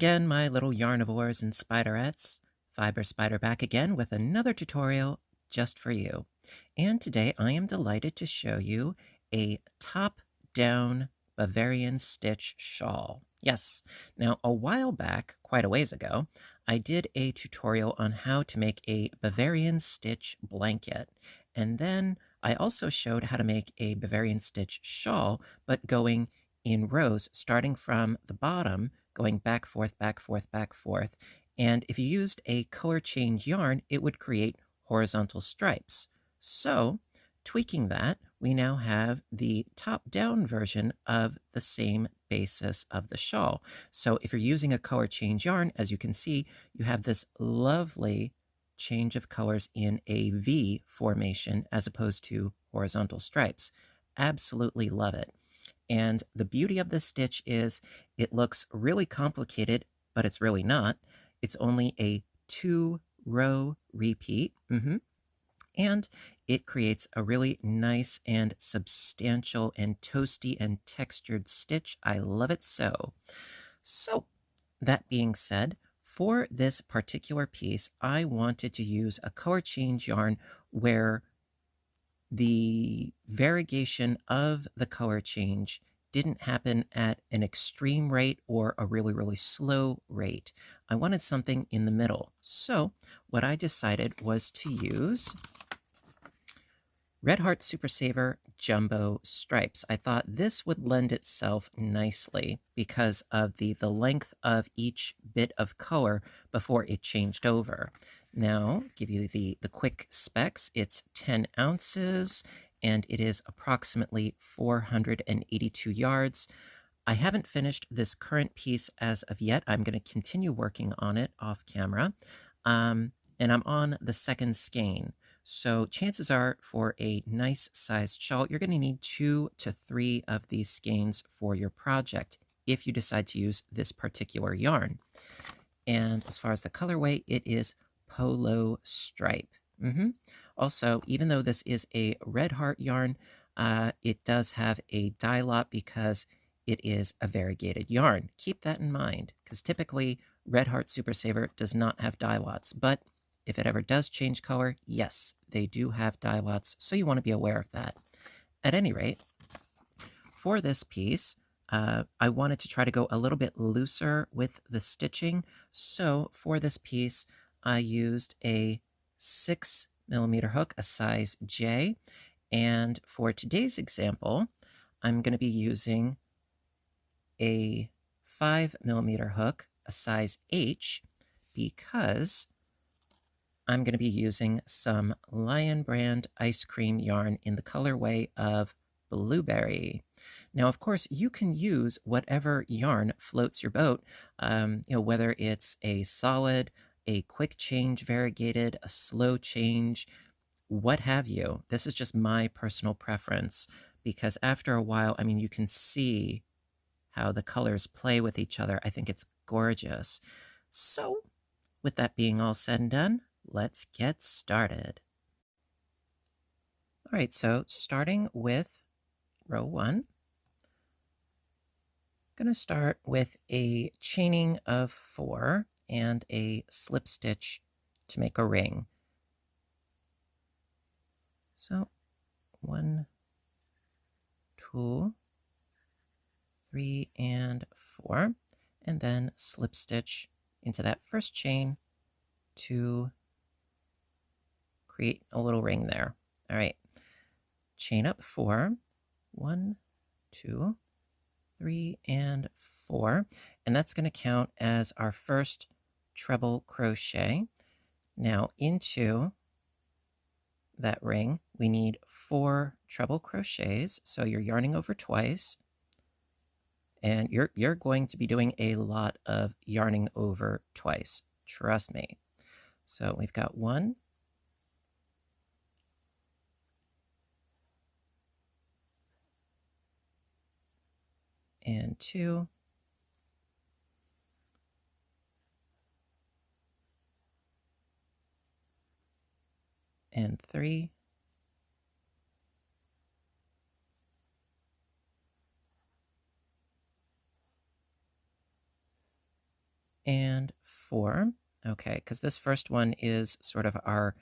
again, my little yarnivores and spiderettes. Fiber Spider back again with another tutorial just for you. And today I am delighted to show you a top-down Bavarian stitch shawl. Yes, now a while back, quite a ways ago, I did a tutorial on how to make a Bavarian stitch blanket. And then I also showed how to make a Bavarian stitch shawl, but going in rows, starting from the bottom, going back, forth, back, forth, back, forth. And if you used a color change yarn, it would create horizontal stripes. So, tweaking that, we now have the top-down version of the same basis of the shawl. So if you're using a color change yarn, as you can see, you have this lovely change of colors in a V formation as opposed to horizontal stripes. Absolutely love it. And the beauty of this stitch is it looks really complicated, but it's really not. It's only a 2-row repeat. And it creates a really nice and substantial and toasty and textured stitch. I love it so. So, that being said, for this particular piece, I wanted to use a color change yarn where the variegation of the color change didn't happen at an extreme rate or a really, really slow rate. I wanted something in the middle. So what I decided was to use Red Heart Super Saver Jumbo Stripes. I thought this would lend itself nicely because of the length of each bit of color before it changed over. Now, give you the quick specs. It's 10 ounces, and it is approximately 482 yards. I haven't finished this current piece as of yet. I'm going to continue working on it off camera, and I'm on the second skein. So chances are for a nice sized shawl, you're going to need 2 to 3 of these skeins for your project if you decide to use this particular yarn. And as far as the colorway, it is Polo Stripe. Also, even though this is a Red Heart yarn, it does have a dye lot because it is a variegated yarn. Keep that in mind, because typically Red Heart Super Saver does not have dye lots, but if it ever does change color, yes, they do have dye lots, so you want to be aware of that. At any rate, for this piece, I wanted to try to go a little bit looser with the stitching, so for this piece, I used a 6mm hook, a size J, and for today's example, I'm going to be using a 5mm hook, a size H, because I'm going to be using some Lion Brand ice cream yarn in the colorway of Blueberry. Now, of course, you can use whatever yarn floats your boat, whether it's a solid, a quick change variegated, a slow change, what have you. This is just my personal preference because after a while, I mean, you can see how the colors play with each other. I think it's gorgeous. So, with that being all said and done, let's get started. All right, so starting with row 1, I'm going to start with a chaining of 4 and a slip stitch to make a ring. So 1, 2, 3, and 4, and then slip stitch into that first chain to create a little ring there. All right, chain up 4, 1, 2, 3, and 4, and that's going to count as our first treble crochet. Now into that ring, we need 4 treble crochets, so you're yarning over twice, and you're going to be doing a lot of yarning over twice, trust me. So we've got 1, and 2, and 3, and 4. Okay, because this first one is sort of our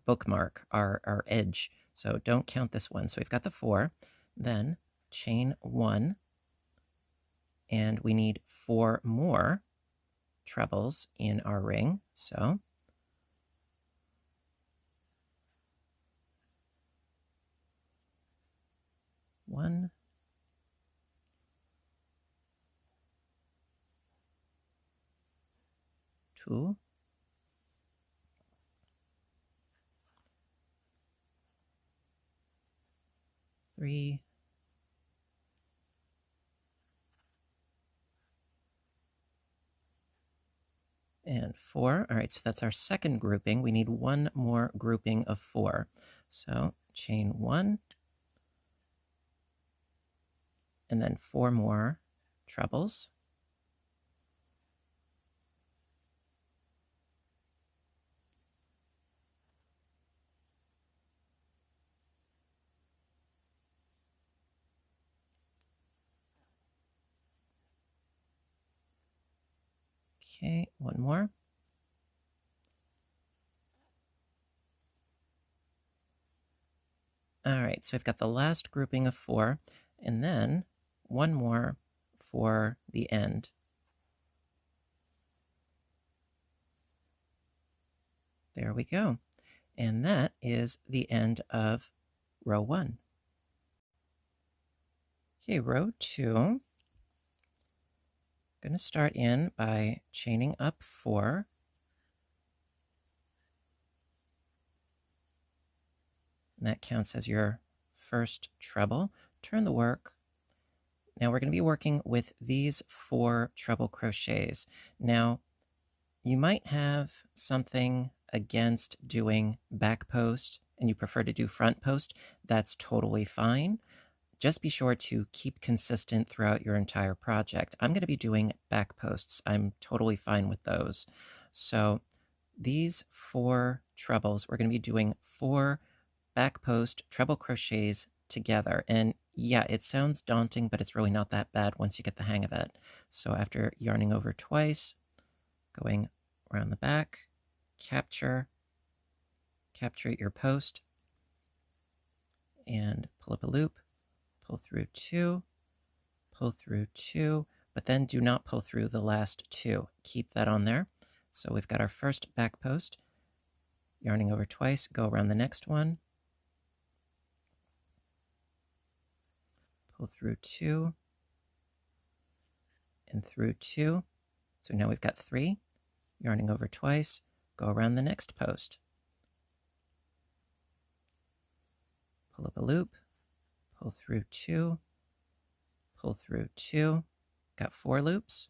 bookmark, our edge. So don't count this one. So we've got the 4. Then chain 1, and we need 4 more trebles in our ring. So 1, 2, 3, and 4. All right, so that's our second grouping. We need one more grouping of 4. So chain 1, and then 4 more trebles. Okay, one more. All right, so we've got the last grouping of 4, and then one more for the end. There we go. And that is the end of row 1. Okay, row 2. Going to start in by chaining up 4. And that counts as your first treble. Turn the work. Now we're going to be working with these 4 treble crochets. Now, you might have something against doing back post and you prefer to do front post. That's totally fine. Just be sure to keep consistent throughout your entire project. I'm going to be doing back posts. I'm totally fine with those. So these 4 trebles, we're going to be doing 4 back post treble crochets together. And yeah, it sounds daunting, but it's really not that bad once you get the hang of it. So after yarning over twice, going around the back, capture your post, and pull up a loop, pull through 2, pull through 2, but then do not pull through the last 2. Keep that on there. So we've got our first back post, yarning over twice, go around the next one, pull through 2, and through 2. So now we've got 3, yarning over twice, go around the next post, pull up a loop, pull through 2, pull through 2, got 4 loops,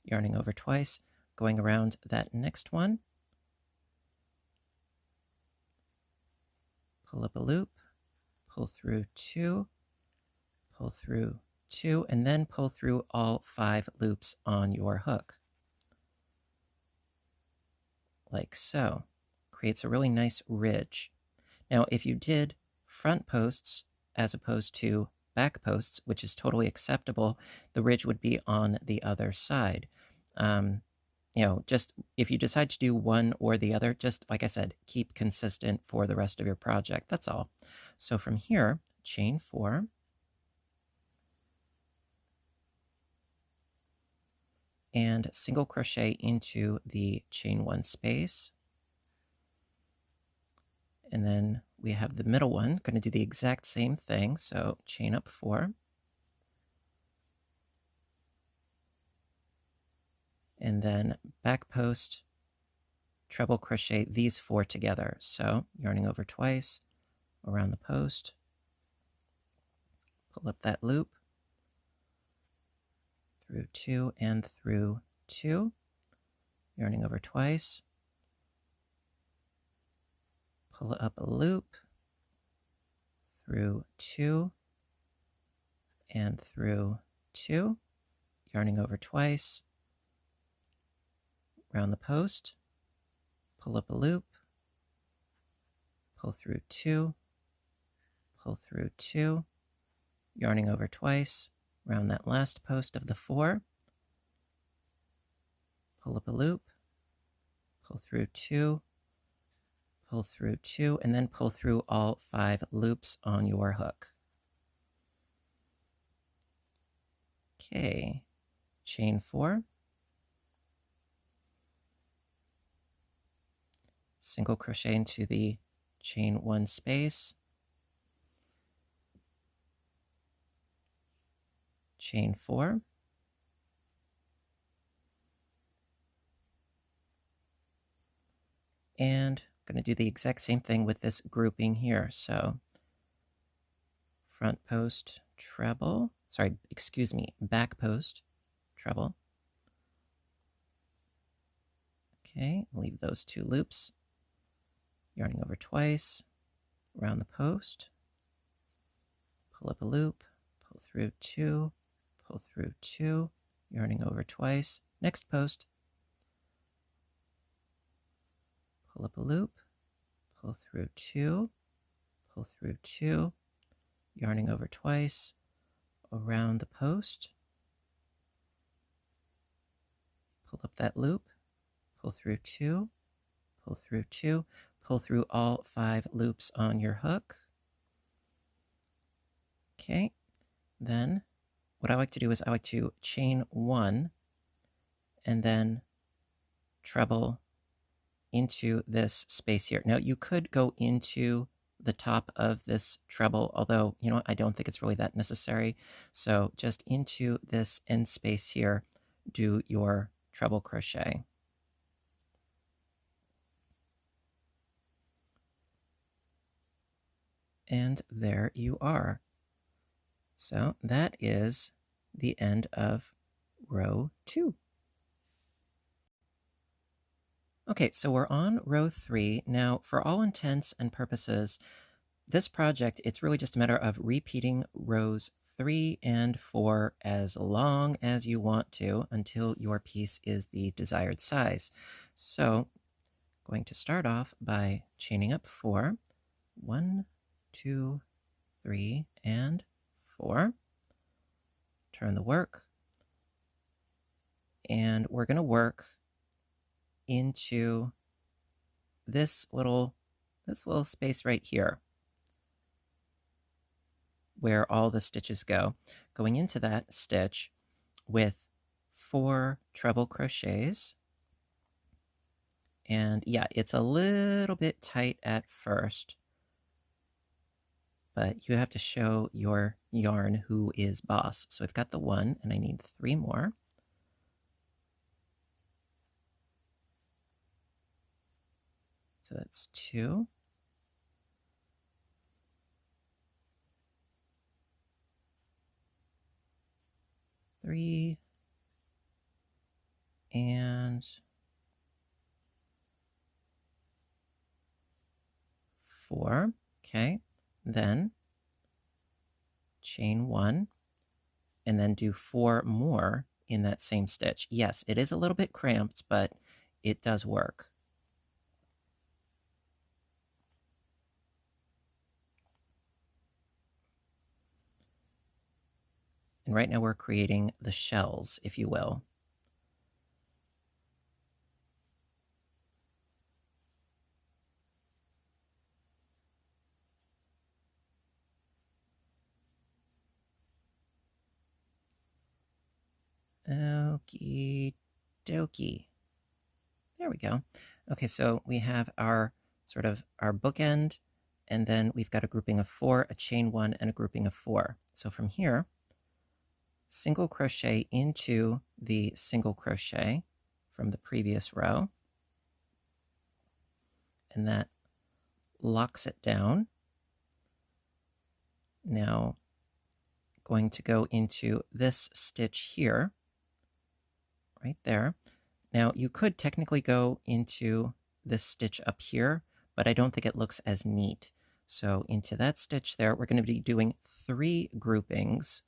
yarning over twice, going around that next one, pull up a loop, pull through 2, pull through 2, and then pull through all 5 loops on your hook. Like so. Creates a really nice ridge. Now, if you did front posts as opposed to back posts, which is totally acceptable, the ridge would be on the other side. Just if you decide to do one or the other, just like I said, keep consistent for the rest of your project. That's all. So from here, chain 4. And single crochet into the chain 1 space. And then we have the middle one, going to do the exact same thing. So chain up 4. And then back post, treble crochet these 4 together. So yarning over twice, around the post, pull up that loop, through 2 and through 2, yarning over twice, pull up a loop, through 2 and through 2, yarning over twice, around the post, pull up a loop, pull through 2, pull through 2, yarning over twice, around that last post of the 4, pull up a loop, pull through 2, pull through 2, and then pull through all 5 loops on your hook. Okay, chain 4, single crochet into the chain 1 space, chain 4, and I'm going to do the exact same thing with this grouping here. So front post, treble, sorry, excuse me, back post, treble. Okay, leave those 2 loops, yarning over twice, around the post, pull up a loop, pull through 2, pull through 2, yarning over twice, next post, pull up a loop, pull through 2, pull through 2, yarning over twice, around the post, pull up that loop, pull through 2, pull through 2, pull through all 5 loops on your hook. Okay, then what I like to do is I like to chain 1 and then treble into this space here. Now you could go into the top of this treble, although, you know, I don't think it's really that necessary. So just into this end space here, do your treble crochet. And there you are. So that is the end of row 2. Okay, so we're on row 3. Now, for all intents and purposes, this project, it's really just a matter of repeating rows 3 and 4 as long as you want to until your piece is the desired size. So, going to start off by chaining up 4. 1, 2, 3, and 4. Turn the work. And we're going to work into this little space right here where all the stitches go. Going into that stitch with 4 treble crochets. And yeah, it's a little bit tight at first, but you have to show your yarn who is boss. So I've got the 1 and I need 3 more. So that's 2. Three. And 4. Okay. Then chain 1 and then do 4 more in that same stitch. Yes, it is a little bit cramped, but it does work. And right now we're creating the shells, if you will. Okie dokie. There we go. Okay, so we have our our bookend, and then we've got a grouping of 4, a chain 1, and a grouping of 4. So from here, single crochet into the single crochet from the previous row, and that locks it down. Now, going to go into this stitch here, right there. Now, you could technically go into this stitch up here, but I don't think it looks as neat. So into that stitch there, we're going to be doing 3 groupings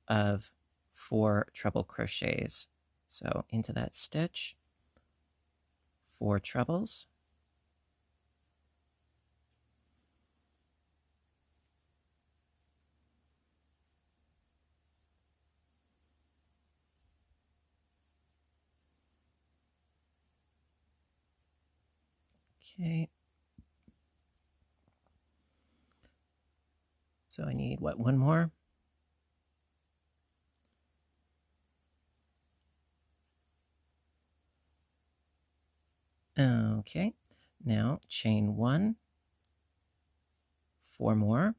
of 4 treble crochets. So into that stitch, 4 trebles, Okay. So I need, what, one more? Okay. Now chain 1, 4 more.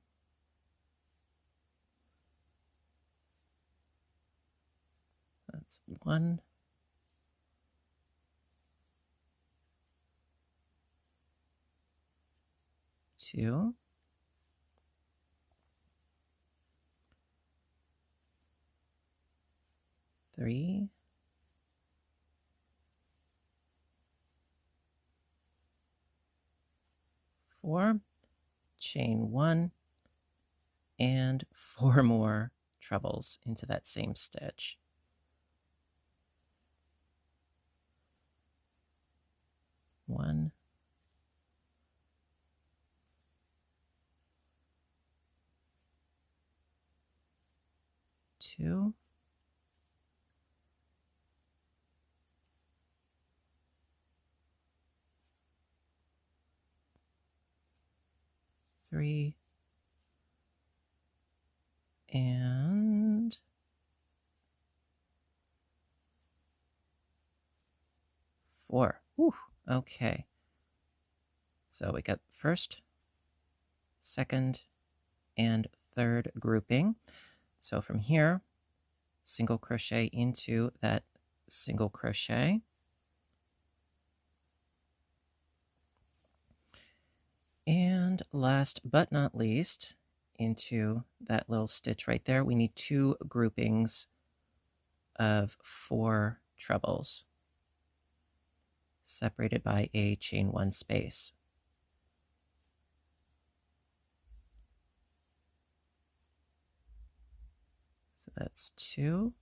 That's 1, 2, 3, 4, chain 1, and 4 more trebles into that same stitch. 1, 2, 3, and 4. Whew. Okay. So we got first, second, and third grouping. So from here, single crochet into that single crochet. And last but not least, into that little stitch right there, we need 2 groupings of 4 trebles separated by a chain 1 space. So that's 2.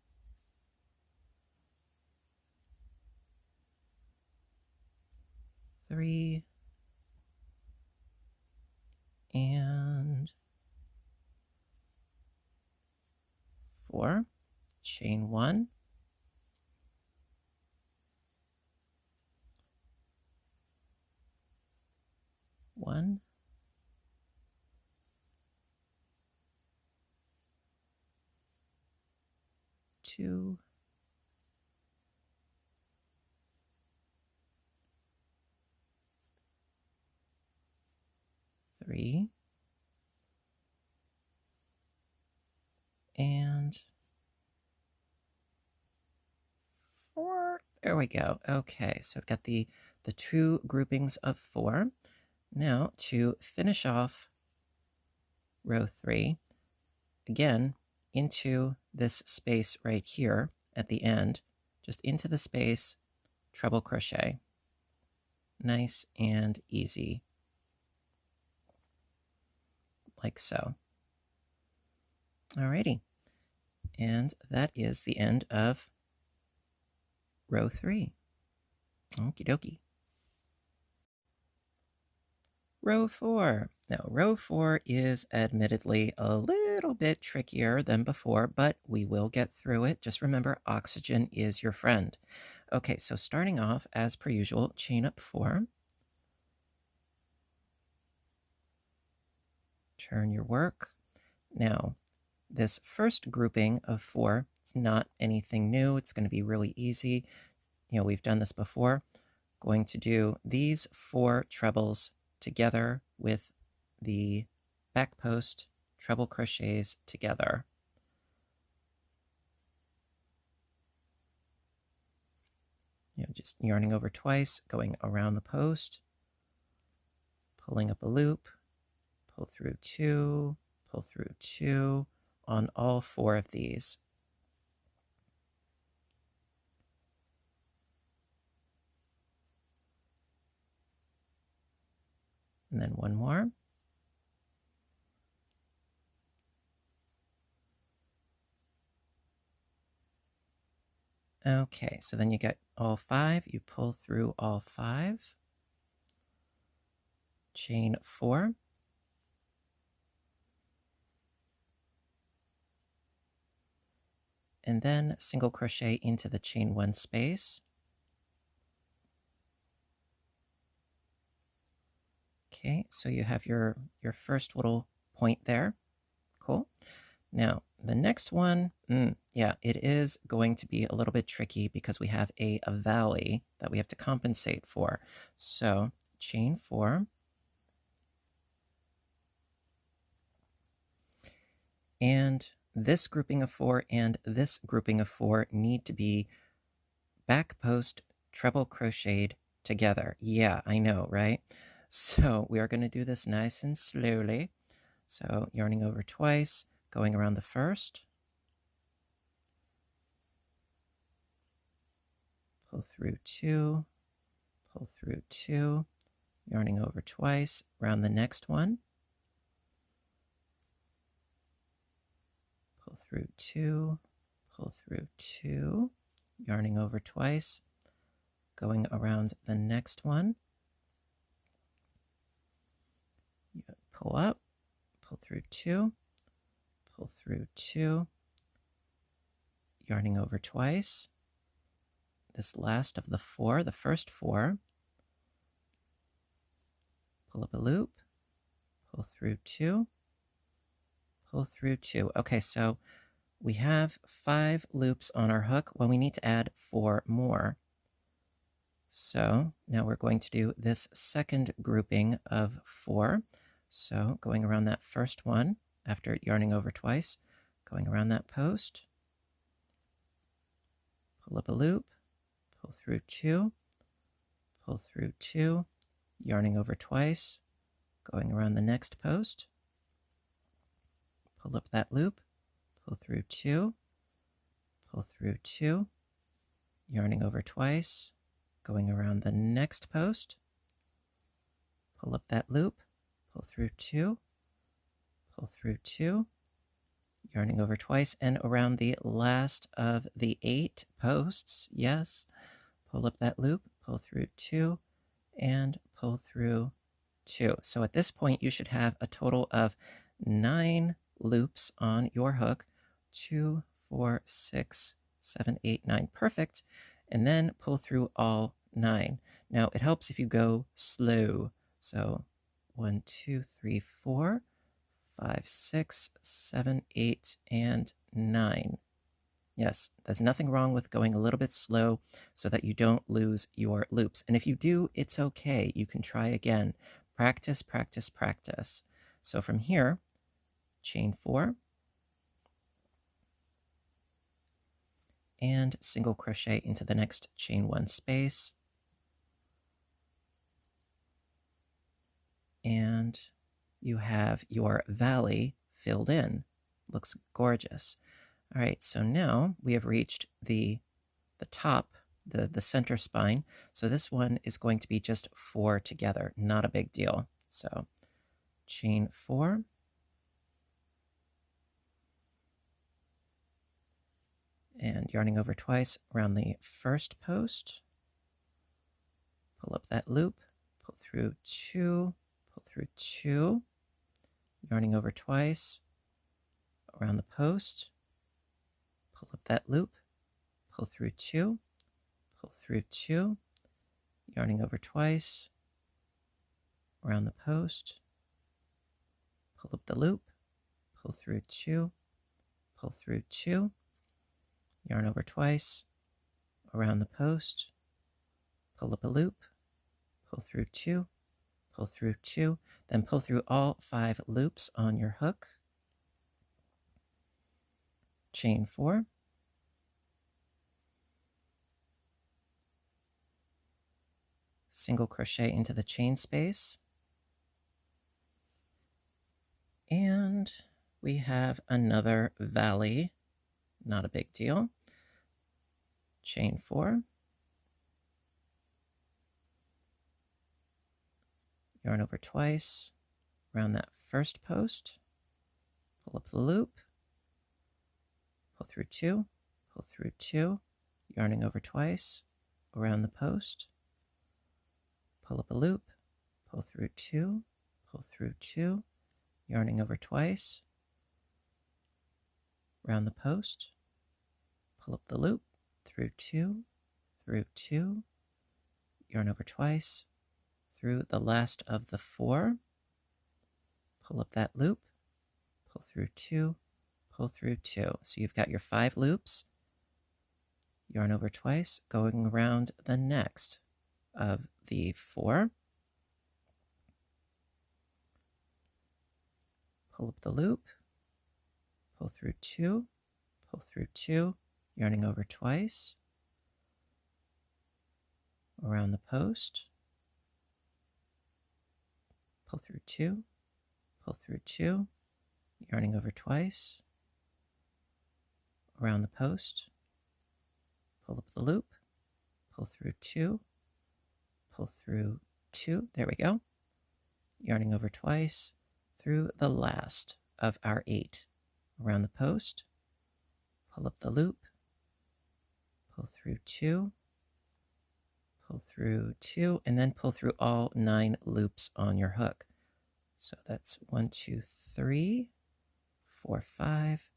Three, and 4, chain 1, 1, 2, 3, and 4. There we go. Okay, so I've got the 2 groupings of 4. Now to finish off row 3, again, into this space right here at the end, just into the space, treble crochet. Nice and easy, like so. Alrighty, and that is the end of row 3. Okie dokie. Row 4. Now, row 4 is admittedly a little bit trickier than before, but we will get through it. Just remember, oxygen is your friend. Okay, so starting off, as per usual, chain up 4. Turn your work. Now, this first grouping of 4, it's not anything new. It's going to be really easy. You know, we've done this before. Going to do these 4 trebles together with the back post treble crochets together. You know, just yarning over twice, going around the post, pulling up a loop, pull through 2, pull through 2 on all 4 of these. And then one more. Okay, so then you get all 5. You pull through all 5. Chain 4. And then single crochet into the chain 1 space. Okay, so you have your first little point there. Cool. Now, the next one, yeah, it is going to be a little bit tricky because we have a valley that we have to compensate for. So chain 4. And this grouping of 4 and this grouping of 4 need to be back post treble crocheted together. Yeah, I know, right? So we are going to do this nice and slowly. So yarning over twice, going around the first, pull through 2, pull through 2, yarning over twice, round the next one, pull through 2, pull through 2, yarning over twice, going around the next one, pull up, pull through 2, pull through 2, yarning over twice. This last of the 4, the first 4, pull up a loop, pull through 2, pull through 2. Okay, so we have 5 loops on our hook. Well, we need to add 4 more. So now we're going to do this second grouping of 4. So going around that first one, after yarning over twice, going around that post, pull up a loop, pull through 2, pull through 2, yarning over twice, going around the next post, pull up that loop, pull through 2, pull through 2, yarning over twice, going around the next post, pull up that loop, pull through 2, pull through 2, yarning over twice, and around the last of the 8 posts, yes, pull up that loop, pull through 2, and pull through 2. So at this point, you should have a total of 9 loops on your hook. 2, 4, 6, 7, 8, 9. Perfect. And then pull through all 9. Now, it helps if you go slow. So 1, 2, 3, 4, 5, 6, 7, 8, and 9. Yes, there's nothing wrong with going a little bit slow so that you don't lose your loops. And if you do, it's okay. You can try again. Practice, practice, practice. So from here, chain 4, and single crochet into the next chain 1 space. And you have your valley filled in. Looks gorgeous. All right, so now we have reached the top, the center spine. So this one is going to be just 4 together, not a big deal. So chain 4, and yarning over twice around the first post, pull up that loop, pull through 2, pull through 2, yarning over twice around the post, pull up that loop, pull through 2, pull through 2, yarning over twice around the post, pull up the loop, pull through 2, pull through 2, yarn over twice around the post, pull up a loop, pull through 2, pull through 2, then pull through all 5 loops on your hook, chain 4, single crochet into the chain space, and we have another valley, not a big deal. Chain 4, yarn over twice around that first post, pull up the loop, pull through 2, pull through 2, yarning over twice around the post, pull up a loop, pull through 2, pull through 2, yarning over twice around the post, pull up the loop, through 2, yarn over twice, through the last of the 4, pull up that loop, pull through 2, pull through 2. So you've got your 5 loops, yarn over twice, going around the next of the 4. Pull up the loop, pull through 2, pull through 2, yarning over twice, around the post, pull through 2, pull through 2, yarning over twice, around the post, pull up the loop, pull through 2, pull through 2, there we go, yarning over twice, through the last of our 8, around the post, pull up the loop, pull through 2, pull through 2, and then pull through all 9 loops on your hook. So that's 1, 2, 3, 4, 5,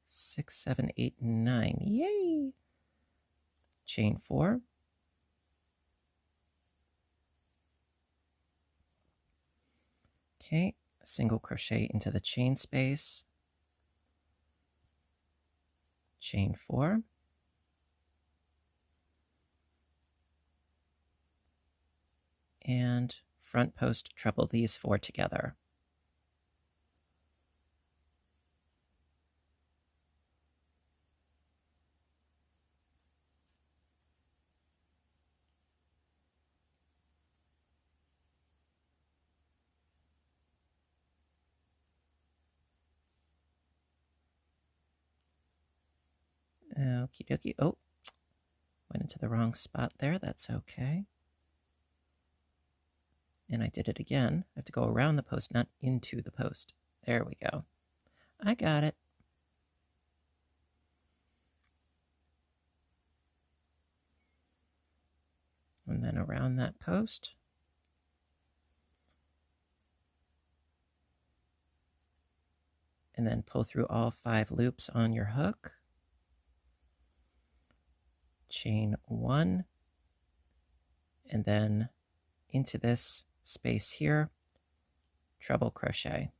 6, 7, 8, 9. Yay! Chain 4. Okay, single crochet into the chain space. Chain 4. And front post treble these 4 together. Okie dokie. Oh, went into the wrong spot there. That's okay. And I did it again. I have to go around the post, not into the post. There we go. I got it. And then around that post. And then pull through all 5 loops on your hook. Chain 1. And then into this space here, treble crochet.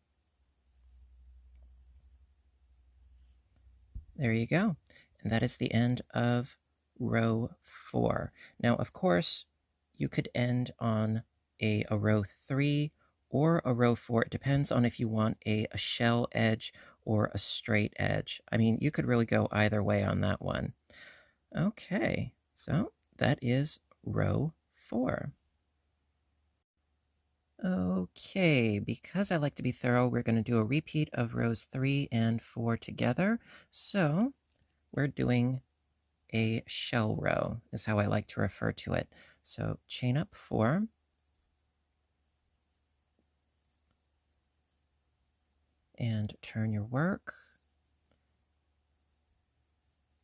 There you go. And that is the end of row 4. Now, of course, you could end on a row 3 or a row 4. It depends on if you want a shell edge or a straight edge. I mean, you could really go either way on that one. Okay, so that is row 4. Okay, because I like to be thorough, we're going to do a repeat of rows 3 and 4 together. So we're doing a shell row, is how I like to refer to it. So chain up 4. And turn your work.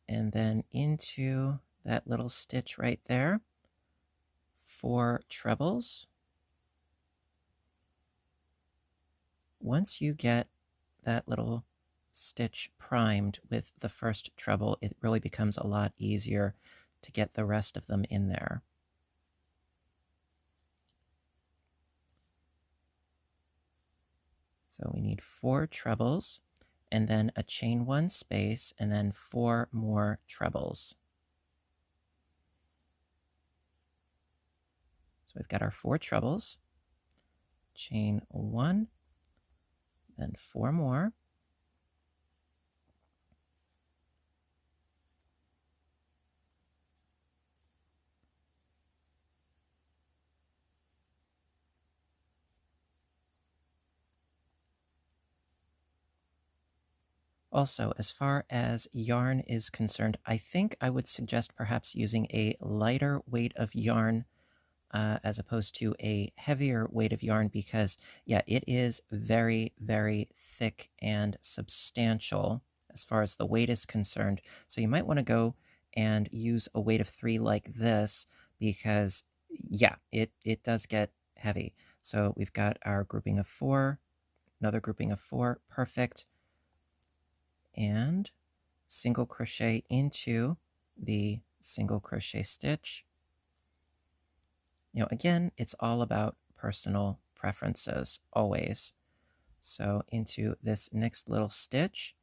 And then into that little stitch right there, 4 trebles. Once you get that little stitch primed with the first treble, it really becomes a lot easier to get the rest of them in there. So we need 4 trebles, and then a chain 1 space, and then 4 more trebles. So we've got our 4 trebles, chain 1, then 4 more. Also, as far as yarn is concerned, I think I would suggest perhaps using a lighter weight of yarn as opposed to a heavier weight of yarn because, yeah, it is very, very thick and substantial as far as the weight is concerned. So you might want to go and use a weight of 3 like this because, yeah, it does get heavy. So we've got our grouping of 4, another grouping of 4, perfect. And single crochet into the single crochet stitch. You know, again, it's all about personal preferences, always. So into this next little stitch,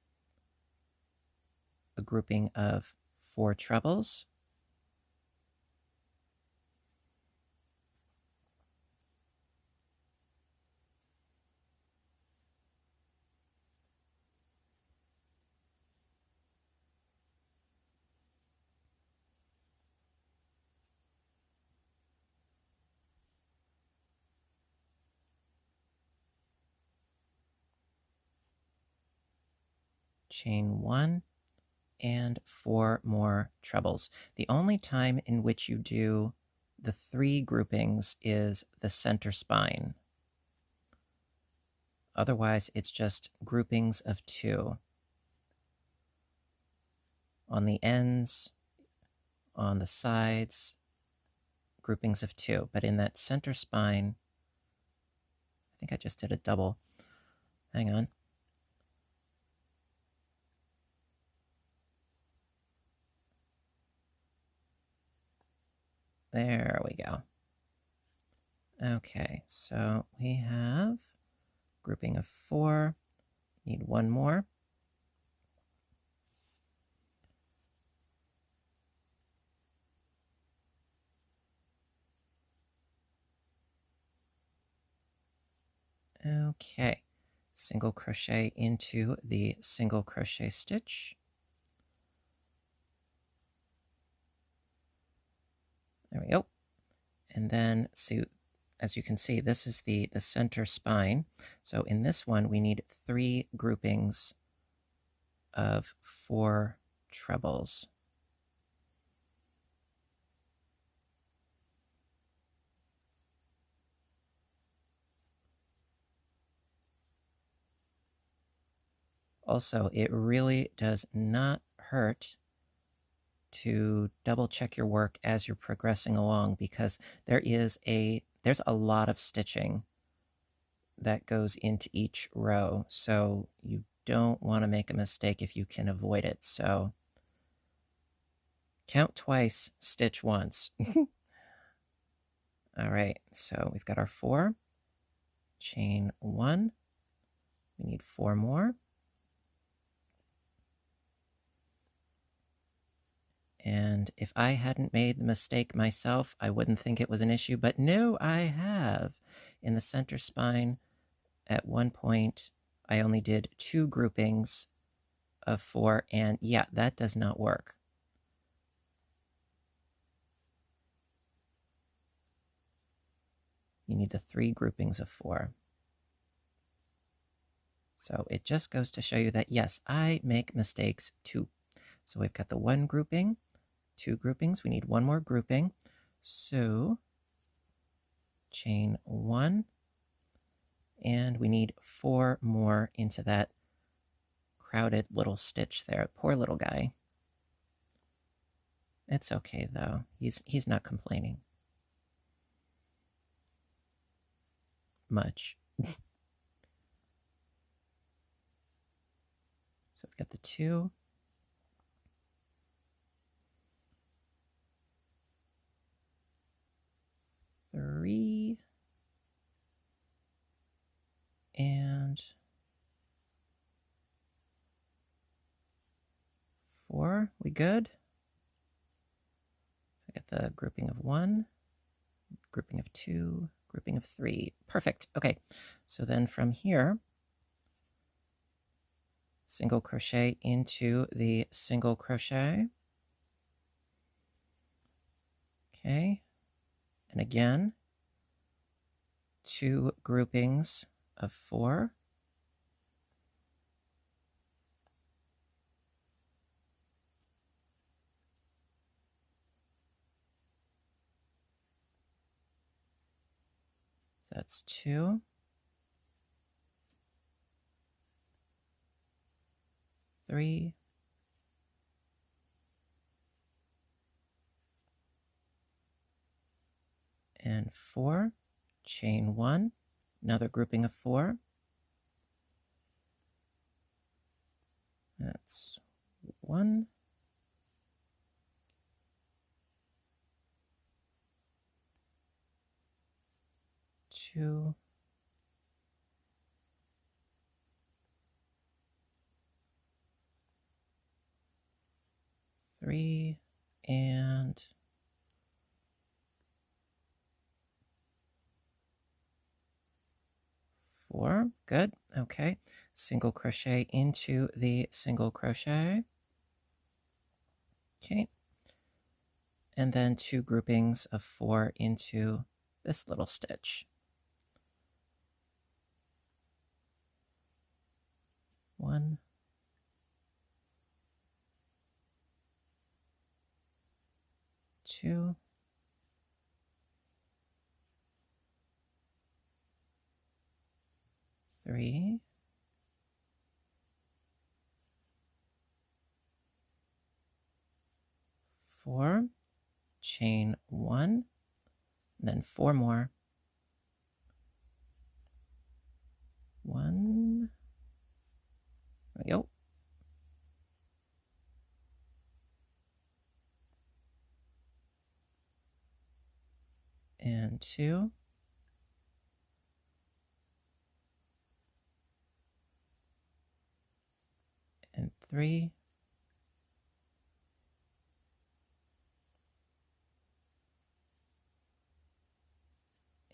a grouping of 4 trebles, chain 1, and 4 more trebles. The only time in which you do the 3 groupings is the center spine. Otherwise, it's just groupings of 2. On the ends, on the sides, groupings of 2. But in that center spine, I think I just did a double. Hang on. There we go. Okay, so we have grouping of 4. Need 1 more. Okay, single crochet into the single crochet stitch. There we go. And then, so as you can see, this is the center spine. So in this one, we need 3 groupings of 4 trebles. Also, it really does not hurt to double check your work as you're progressing along, because there's a lot of stitching that goes into each row. So you don't want to make a mistake if you can avoid it. So count twice, stitch once. All right, so we've got our 4, chain 1. We need 4 more. And if I hadn't made the mistake myself, I wouldn't think it was an issue, but no, I have. In the center spine, at one point, I only did 2 groupings of 4, and yeah, that does not work. You need the 3 groupings of 4. So it just goes to show you that, yes, I make mistakes too. So we've got the 1 grouping, 2 groupings. We need 1 more grouping. So chain 1, and we need 4 more into that crowded little stitch there. Poor little guy. It's okay though. He's not complaining much. So we've got the 2. Three. And 4. We good? So I get the grouping of 1, grouping of 2, grouping of 3. Perfect. Okay. So then from here, single crochet into the single crochet. Okay. And again, 2 groupings of 4. That's 2. 3. And 4. Chain 1. Another grouping of 4. That's 1. 2, 3, and 4. Good. Okay. Single crochet into the single crochet. Okay. And then 2 groupings of 4 into this little stitch. 1, 2, 3, 4, chain 1, and then 4 more. 1, there we go. And 2. And 3.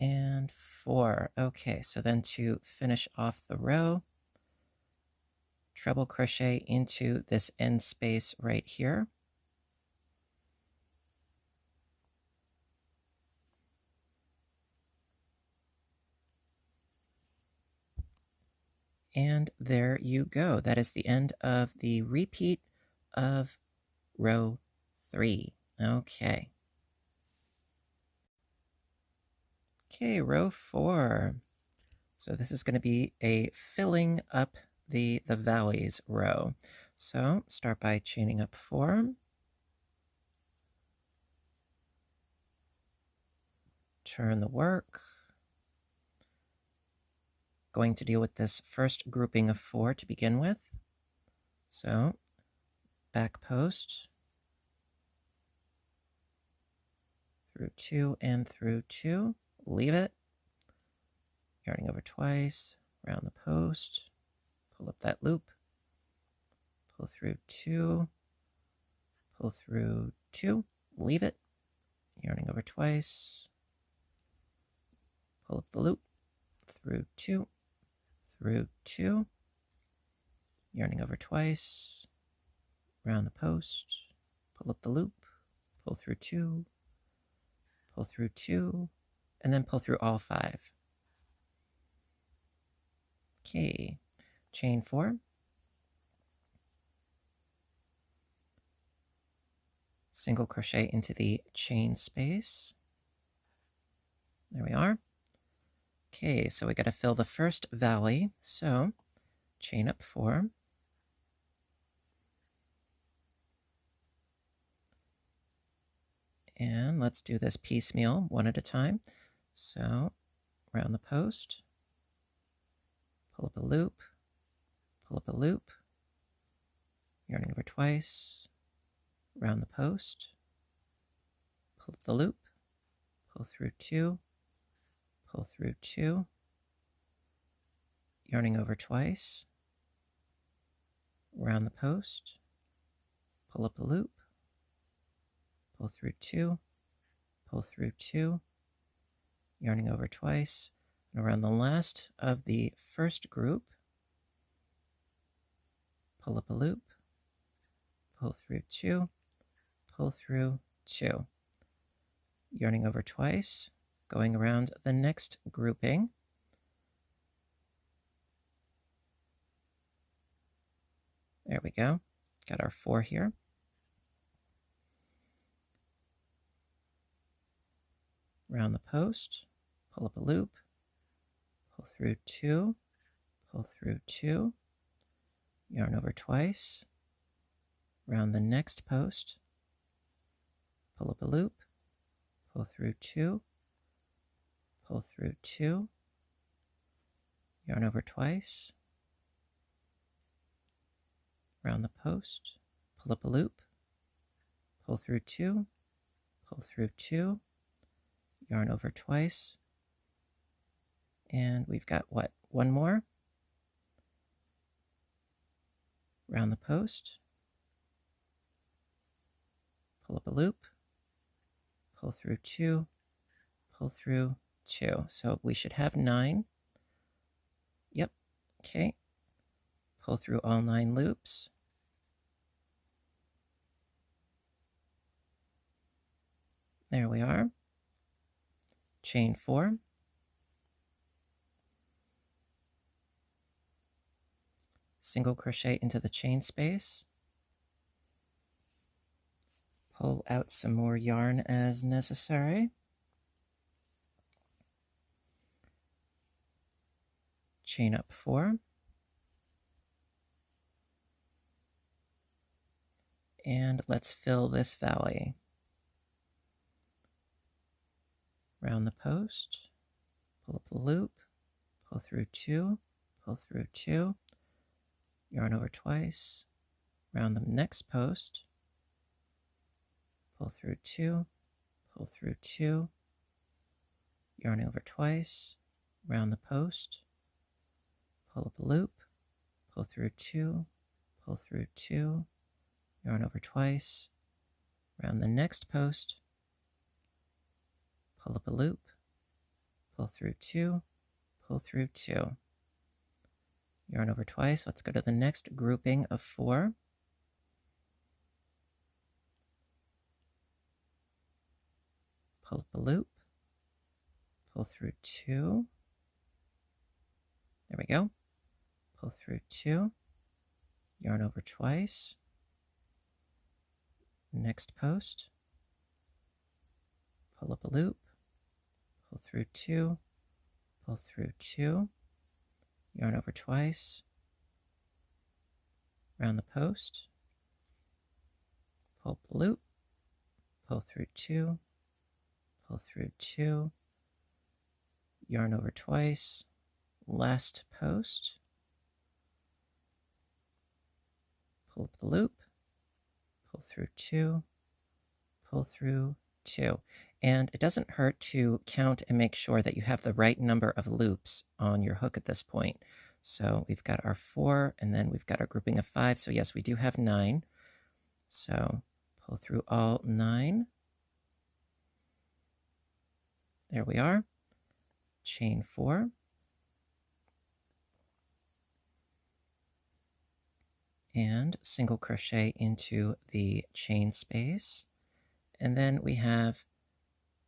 And 4. Okay, so then to finish off the row, treble crochet into this end space right here. And there you go. That is the end of the repeat of row 3. Okay. Okay, row 4. So this is going to be a filling up the valleys row. So start by chaining up 4. Turn the work. Going to deal with this first grouping of 4 to begin with. So back post through 2 and through 2, leave it, yarning over twice, round the post, pull up that loop, pull through 2, pull through 2, leave it, yarning over twice, pull up the loop, through 2, yarning over twice, round the post, pull up the loop, pull through 2, pull through 2, and then pull through all 5. Okay, chain 4, single crochet into the chain space. There we are. Okay, so we got to fill the first valley, so chain up 4. And let's do this piecemeal, one at a time. So round the post, pull up a loop, pull up a loop, yarning over twice, round the post, pull up the loop, pull through 2, pull through 2, yarning over twice, round the post, pull up a loop, pull through 2, pull through 2, yarning over twice, and around the last of the first group, pull up a loop, pull through 2, pull through 2, yarning over twice, going around the next grouping, there we go, got our 4 here. Round the post, pull up a loop, pull through 2, pull through 2, yarn over twice, round the next post, pull up a loop, pull through 2, pull through 2, yarn over twice, round the post, pull up a loop, pull through 2, pull through 2, yarn over twice, And we've got what? One more. Round the post. Pull up a loop. Pull through 2. Pull through 2. So we should have 9. Yep. Okay. Pull through all 9 loops. There we are. Chain 4. Single crochet into the chain space. Pull out some more yarn as necessary. Chain up 4. And let's fill this valley. Round the post, pull up the loop, pull through 2, pull through 2, yarn over twice, round the next post, pull through 2, pull through 2, yarn over twice, round the post, pull up a loop, pull through 2, pull through 2, yarn over twice, round the next post, pull up a loop, pull through 2, pull through 2. Yarn over twice. Let's go to the next grouping of 4. Pull up a loop, pull through 2. There we go. Pull through 2. Yarn over twice. Next post. Pull up a loop, pull through 2, pull through 2, yarn over twice, round the post, pull up the loop, pull through 2, pull through 2, yarn over twice, last post, pull up the loop, pull through 2, pull through 2. And it doesn't hurt to count and make sure that you have the right number of loops on your hook at this point. So we've got our 4, and then we've got our grouping of 5. So yes, we do have 9. So pull through all 9. There we are. Chain 4. And single crochet into the chain space. And then we have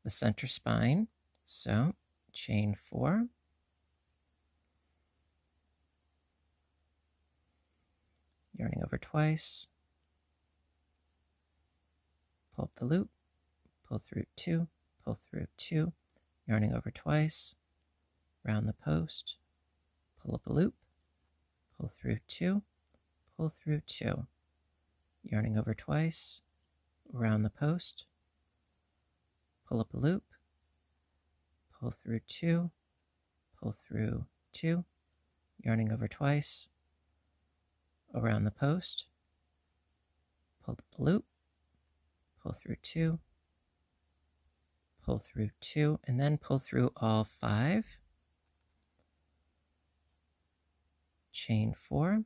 the center spine. So chain 4. Yarning over twice. Pull up the loop, pull through 2, pull through 2, yarning over twice, round the post, pull up a loop, pull through 2, pull through 2, yarning over twice, round the post, pull up a loop, pull through 2, pull through 2, yarning over twice, around the post, pull up the loop, pull through 2, pull through 2, and then pull through all 5, chain 4,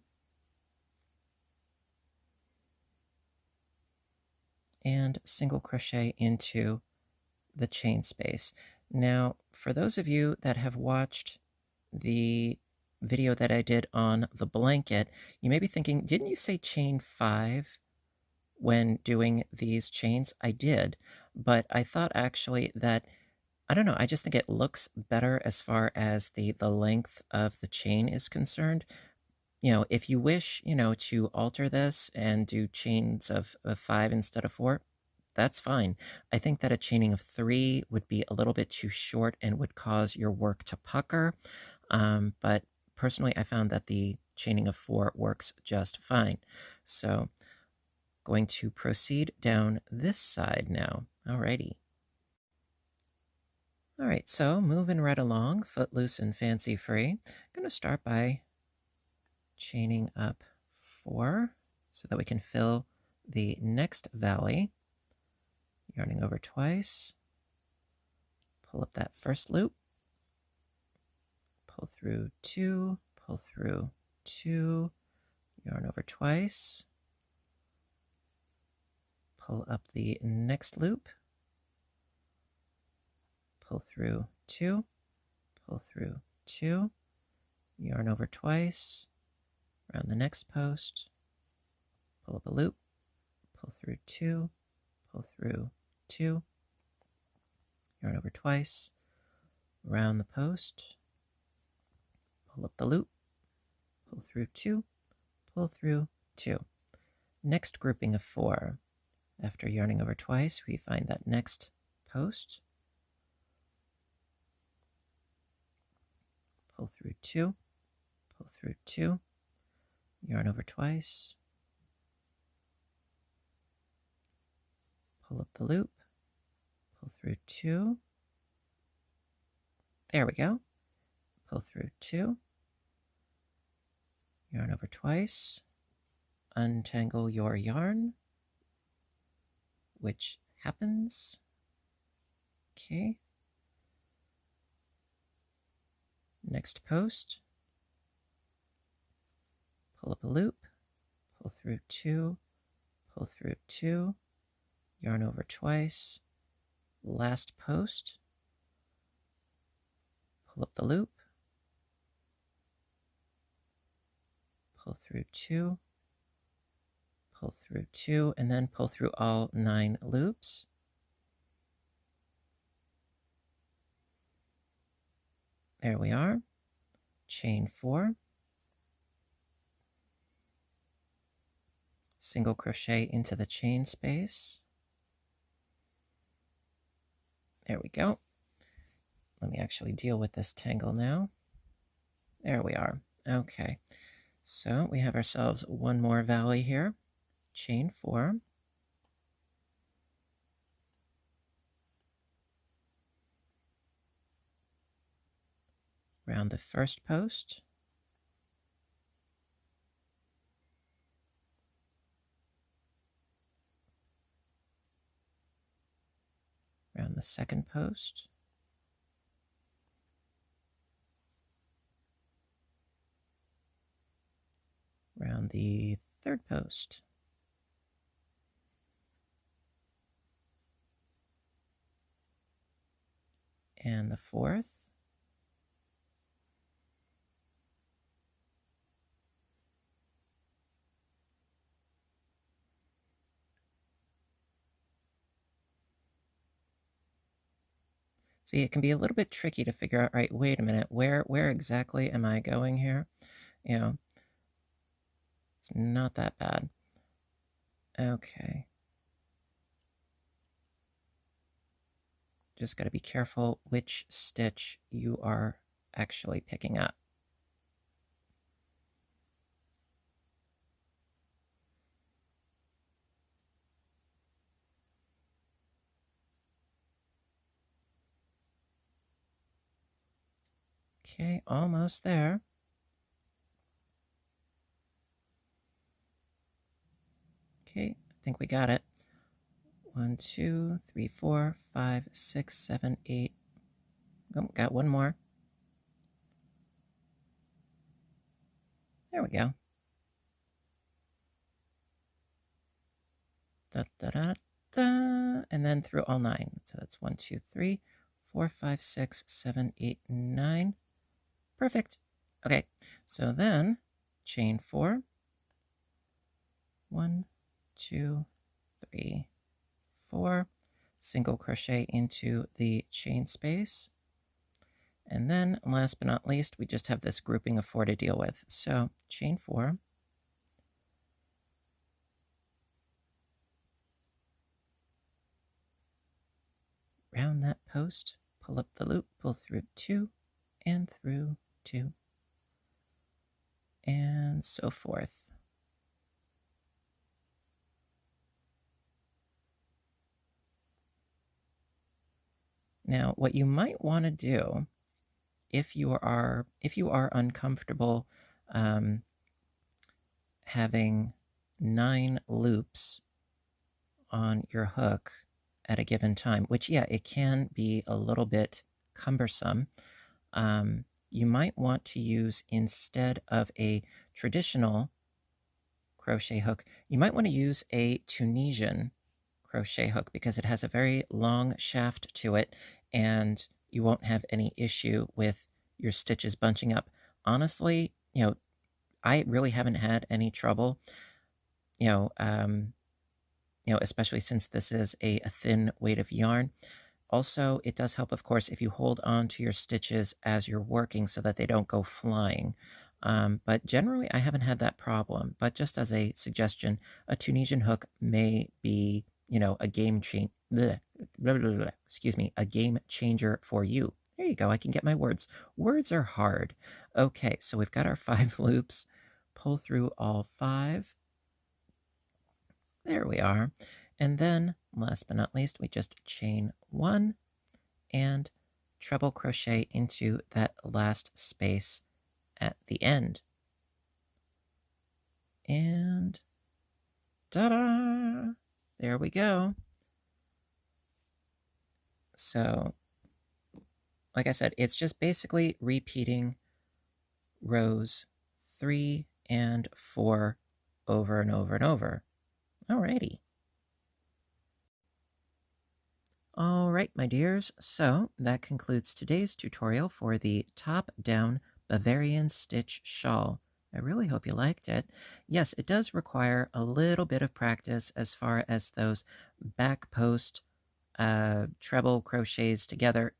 and single crochet into the chain space. Now, for those of you that have watched the video that I did on the blanket, you may be thinking, didn't you say chain 5 when doing these chains? I did, but I thought actually that, I don't know, I just think it looks better as far as the length of the chain is concerned. You know, if you wish, you know, to alter this and do chains of 5 instead of 4, that's fine. I think that a chaining of 3 would be a little bit too short and would cause your work to pucker. But personally, I found that the chaining of 4 works just fine. So going to proceed down this side now. Alrighty. All right, so moving right along, footloose and fancy free. I'm going to start by chaining up 4 so that we can fill the next valley. Yarning over twice, pull up that first loop, pull through 2, pull through 2, yarn over twice, pull up the next loop, pull through 2, pull through 2, yarn over twice, around the next post, pull up a loop, pull through 2, pull through 2, yarn over twice, around the post, pull up the loop, pull through 2, pull through 2. Next grouping of 4. After yarning over twice, we find that next post, pull through 2, pull through 2, yarn over twice, pull up the loop, pull through 2, there we go, pull through 2, yarn over twice, untangle your yarn, which happens. Okay. Next post, pull up a loop, pull through 2, pull through 2, yarn over twice, last post, pull up the loop, pull through 2, pull through 2, and then pull through all 9 loops. There we are. Chain 4. Single crochet into the chain space. There we go. Let me actually deal with this tangle now. There we are. Okay. So we have ourselves one more valley here. Chain 4. Round the first post. Round the second post. Round the third post. And the fourth. See, it can be a little bit tricky to figure out, right, wait a minute, where exactly am I going here? You know, it's not that bad. Okay. Just got to be careful which stitch you are actually picking up. Okay, almost there. Okay, I think we got it. 1, 2, 3, 4, 5, 6, 7, 8. Oh, got one more. There we go. Da, da, da, da, and then through all 9. So that's 1, 2, 3, 4, 5, 6, 7, 8, 9. Perfect. Okay, so then chain 4. 1, 2, 3, 4. Single crochet into the chain space. And then last but not least, we just have this grouping of 4 to deal with. So chain 4. Round that post, pull up the loop, pull through 2 and through 2, and so forth. Now, what you might want to do, if you are uncomfortable having 9 loops on your hook at a given time, which, yeah, it can be a little bit cumbersome. you might want to use, instead of a traditional crochet hook, you might want to use a Tunisian crochet hook because it has a very long shaft to it and you won't have any issue with your stitches bunching up. Honestly, I really haven't had any trouble, you know, um, especially since this is a thin weight of yarn. Also, it does help, of course, if you hold on to your stitches as you're working so that they don't go flying. But generally, I haven't had that problem. But just as a suggestion, a Tunisian hook may be, a game change. Excuse me, a game changer for you. There you go. I can get my words. Words are hard. Okay, so we've got our 5 loops. Pull through all 5. There we are. And then, last but not least, we just chain 1 and treble crochet into that last space at the end. And ta-da! There we go. So, like I said, it's just basically repeating rows 3 and 4 over and over and over. Alrighty. All right, my dears, so that concludes today's tutorial for the top-down Bavarian stitch shawl. I really hope you liked it. Yes, it does require a little bit of practice as far as those back post treble crochets together.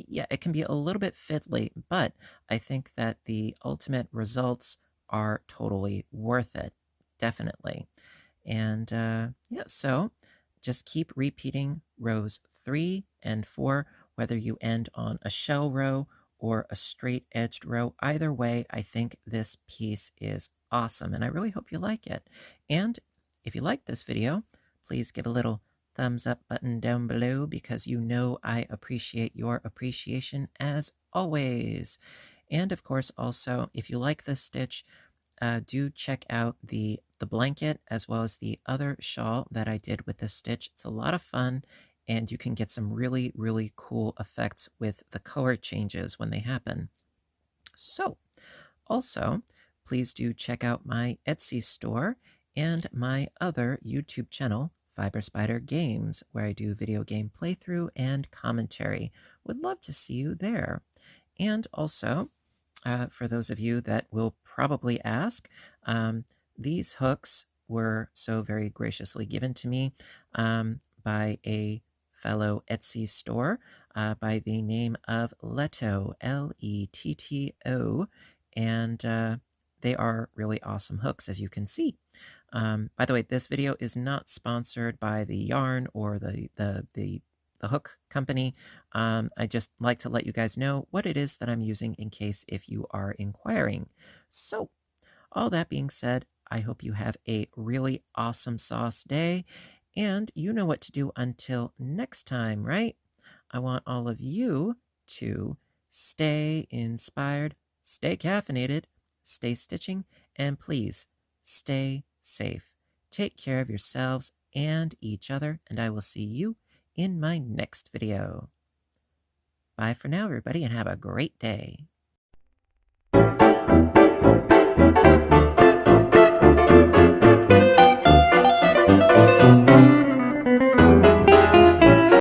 Yeah, it can be a little bit fiddly, but I think that the ultimate results are totally worth it. Definitely. And yeah, so just keep repeating rows 3 and 4, whether you end on a shell row or a straight edged row. Either way, I think this piece is awesome, and I really hope you like it. And if you like this video, please give a little thumbs up button down below because you know I appreciate your appreciation as always. And of course, also, if you like this stitch, do check out the blanket as well as the other shawl that I did with this stitch. It's a lot of fun, and you can get some really, really cool effects with the color changes when they happen. So, also, please do check out my Etsy store and my other YouTube channel, Fiber Spider Games, where I do video game playthrough and commentary. Would love to see you there. And also, for those of you that will probably ask, these hooks were so very graciously given to me by a fellow Etsy store by the name of Letto, Letto, and they are really awesome hooks, as you can see. By the way, this video is not sponsored by the yarn or the hook company. I just like to let you guys know what it is that I'm using in case if you are inquiring. So, all that being said, I hope you have a really awesome sauce day, and you know what to do until next time, right? I want all of you to stay inspired, stay caffeinated, stay stitching, and please stay safe. Take care of yourselves and each other, and I will see you in my next video. Bye for now, everybody, and have a great day.